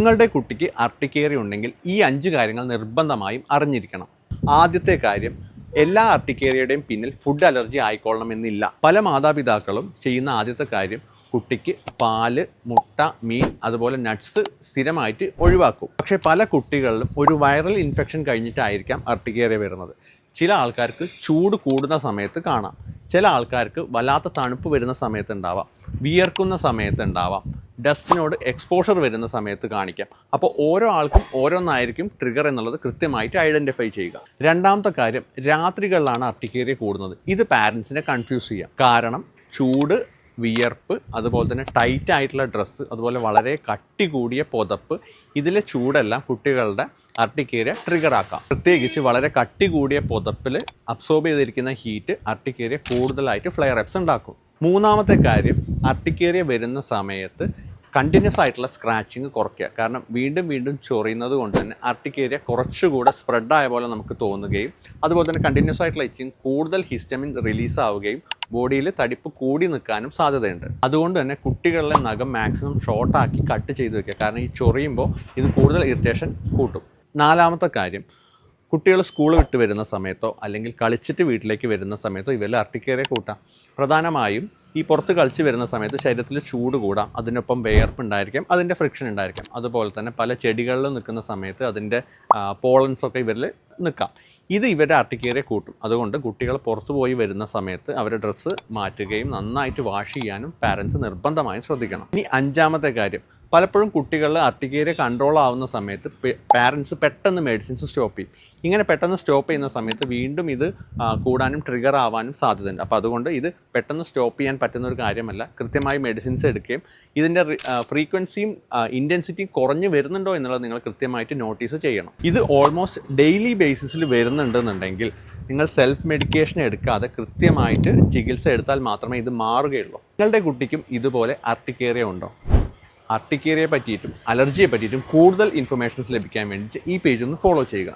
നിങ്ങളുടെ കുട്ടിക്ക് അർട്ടിക്കേറിയ ഉണ്ടെങ്കിൽ ഈ 5 കാര്യങ്ങൾ നിർബന്ധമായും അറിഞ്ഞിരിക്കണം. ആദ്യത്തെ കാര്യം, എല്ലാ അർട്ടിക്കേറിയയുടെയും പിന്നിൽ ഫുഡ് അലർജി ആയിക്കൊള്ളണമെന്നില്ല. പല മാതാപിതാക്കളും ചെയ്യുന്ന ആദ്യത്തെ കാര്യം കുട്ടിക്ക് പാല്, മുട്ട, മീൻ അതുപോലെ നട്ട്സ് സ്ഥിരമായിട്ട് ഒഴിവാക്കും. പക്ഷേ പല കുട്ടികളിലും ഒരു വൈറൽ ഇൻഫെക്ഷൻ കഴിഞ്ഞിട്ടായിരിക്കാം അർട്ടിക്കേറിയ വരുന്നത്. ചില ആൾക്കാർക്ക് ചൂട് കൂടുന്ന സമയത്ത് കാണാം, ചില ആൾക്കാർക്ക് വല്ലാത്ത തണുപ്പ് വരുന്ന സമയത്ത് ഉണ്ടാവാം, വിയർക്കുന്ന സമയത്ത് ഉണ്ടാവാം, ഡസ്റ്റിനോട് എക്സ്പോഷർ വരുന്ന സമയത്ത് കാണിക്കാം. അപ്പോൾ ഓരോ ആൾക്കും ഓരോന്നായിരിക്കും ട്രിഗർ എന്നുള്ളത് കൃത്യമായിട്ട് ഐഡൻറ്റിഫൈ ചെയ്യുക. രണ്ടാമത്തെ കാര്യം, രാത്രികളിലാണ് അർട്ടിക്കേറിയ കൂടുന്നത്. ഇത് പാരൻസിനെ കൺഫ്യൂസ് ചെയ്യാം. കാരണം ചൂട്, വിയർപ്പ്, അതുപോലെ തന്നെ ടൈറ്റ് ആയിട്ടുള്ള ഡ്രസ്സ്, അതുപോലെ വളരെ കട്ടി കൂടിയ പുതപ്പ്, ഇതിലെ ചൂടെല്ലാം കുട്ടികളുടെ അർട്ടിക്കേറിയ ട്രിഗർ ആക്കാം. പ്രത്യേകിച്ച് വളരെ കട്ടി കൂടിയ പുതപ്പിൽ അബ്സോർബ് ചെയ്തിരിക്കുന്ന ഹീറ്റ് അർട്ടിക്കേറിയ കൂടുതലായിട്ട് ഫ്ലെയർ അപ്സ് ഉണ്ടാക്കും. മൂന്നാമത്തെ കാര്യം, അർട്ടിക്കേറിയ വരുന്ന സമയത്ത് കണ്ടിന്യൂസ് ആയിട്ടുള്ള സ്ക്രാച്ചിങ് കുറയ്ക്കുക. കാരണം വീണ്ടും വീണ്ടും ചൊറിയുന്നത് കൊണ്ട് തന്നെ അർട്ടിക്കേറിയ കുറച്ചുകൂടെ സ്പ്രെഡായ പോലെ നമുക്ക് തോന്നുകയും അതുപോലെ തന്നെ കണ്ടിന്യൂസ് ആയിട്ടുള്ള ഇച്ചിങ് കൂടുതൽ ഹിസ്റ്റമിൻ റിലീസ് ആവുകയും ബോഡിയിൽ തടിപ്പ് കൂടി നിൽക്കാനും സാധ്യതയുണ്ട്. അതുകൊണ്ട് തന്നെ കുട്ടികളിലെ നഖം മാക്സിമം ഷോർട്ടാക്കി കട്ട് ചെയ്ത് വെക്കുക. കാരണം ഈ ചൊറിയുമ്പോൾ ഇത് കൂടുതൽ ഇറിറ്റേഷൻ കൂട്ടും. നാലാമത്തെ കാര്യം, കുട്ടികൾ സ്കൂൾ വിട്ട് വരുന്ന സമയത്തോ അല്ലെങ്കിൽ കളിച്ചിട്ട് വീട്ടിലേക്ക് വരുന്ന സമയത്തോ ഇവരിൽ അർട്ടിക്കേറിയ കൂട്ടാം. പ്രധാനമായും ഈ പുറത്ത് കളിച്ച് വരുന്ന സമയത്ത് ശരീരത്തിൽ ചൂട് കൂടാം, അതിനൊപ്പം വിയർപ്പ് ഉണ്ടായിരിക്കാം, അതിൻ്റെ ഫ്രിക്ഷൻ ഉണ്ടായിരിക്കാം. അതുപോലെ തന്നെ പല ചെടികളിൽ നിൽക്കുന്ന സമയത്ത് അതിൻ്റെ പോളൻസൊക്കെ ഇവരിൽ നിൽക്കാം. ഇത് ഇവരുടെ അർട്ടിക്കേറിയ കൂട്ടും. അതുകൊണ്ട് കുട്ടികൾ പുറത്തു പോയി വരുന്ന സമയത്ത് അവരുടെ ഡ്രസ്സ് മാറ്റുകയും നന്നായിട്ട് വാഷ് ചെയ്യാനും പാരൻസ് നിർബന്ധമായും ശ്രദ്ധിക്കണം. ഇനി അഞ്ചാമത്തെ കാര്യം, പലപ്പോഴും കുട്ടികളിൽ അർട്ടിക്കേറിയ കൺട്രോൾ ആവുന്ന സമയത്ത് പാരൻസ് പെട്ടെന്ന് മെഡിസിൻസ് സ്റ്റോപ്പ് ചെയ്യും. ഇങ്ങനെ പെട്ടെന്ന് സ്റ്റോപ്പ് ചെയ്യുന്ന സമയത്ത് വീണ്ടും ഇത് കൂടാനും ട്രിഗർ ആവാനും സാധ്യതയുണ്ട്. അപ്പോൾ അതുകൊണ്ട് ഇത് പെട്ടെന്ന് സ്റ്റോപ്പ് ചെയ്യാൻ പറ്റുന്ന ഒരു കാര്യമല്ല. കൃത്യമായി മെഡിസിൻസ് എടുക്കുകയും ഇതിൻ്റെ ഫ്രീക്വൻസിയും ഇൻറ്റൻസിറ്റിയും കുറഞ്ഞു വരുന്നുണ്ടോ എന്നുള്ളത് നിങ്ങൾ കൃത്യമായിട്ട് നോട്ടീസ് ചെയ്യണം. ഇത് ഓൾമോസ്റ്റ് ഡെയിലി ബേസിസിൽ വരുന്നുണ്ടെന്നുണ്ടെങ്കിൽ നിങ്ങൾ സെൽഫ് മെഡിക്കേഷൻ എടുക്കാതെ കൃത്യമായിട്ട് ചികിത്സ എടുത്താൽ മാത്രമേ ഇത് മാറുകയുള്ളൂ. നിങ്ങളുടെ കുട്ടിക്കും ഇതുപോലെ അർട്ടിക്കേറിയ ഉണ്ടോ? അർട്ടിക്കേറിയയെ പറ്റിയിട്ടും അലർജിയെ പറ്റിയിട്ടും കൂടുതൽ ഇൻഫർമേഷൻസ് ലഭിക്കാൻ വേണ്ടിയിട്ട് ഈ പേജ് ഒന്ന് ഫോളോ ചെയ്യുക.